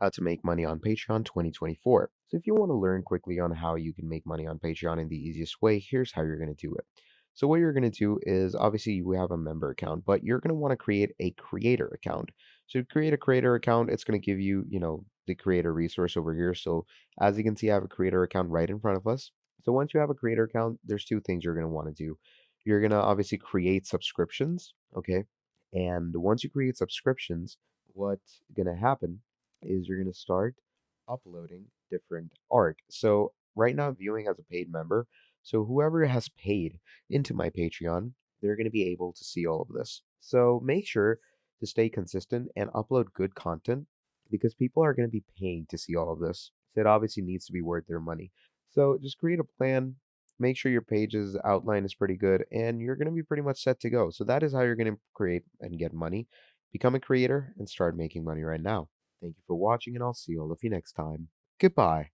How to Make Money on Patreon 2024. So, if you want to learn quickly on how you can make money on Patreon in the easiest way, here's how you're going to do it. So, what you're going to do is obviously we have a member account, but you're going to want to create a creator account. So, to create a creator account, it's going to give you, the creator resource over here. So, as you can see, I have a creator account right in front of us. So, once you have a creator account, there's two things you're going to want to do. You're going to obviously create subscriptions, okay? And once you create subscriptions, what's going to happen is you're going to start uploading different art. So right now, I'm viewing as a paid member. So whoever has paid into my Patreon, they're going to be able to see all of this. So make sure to stay consistent and upload good content because people are going to be paying to see all of this. So it obviously needs to be worth their money. So just create a plan. Make sure your page's outline is pretty good, and you're going to be pretty much set to go. So that is how you're going to create and get money. Become a creator and start making money right now. Thank you for watching, and I'll see all of you next time. Goodbye.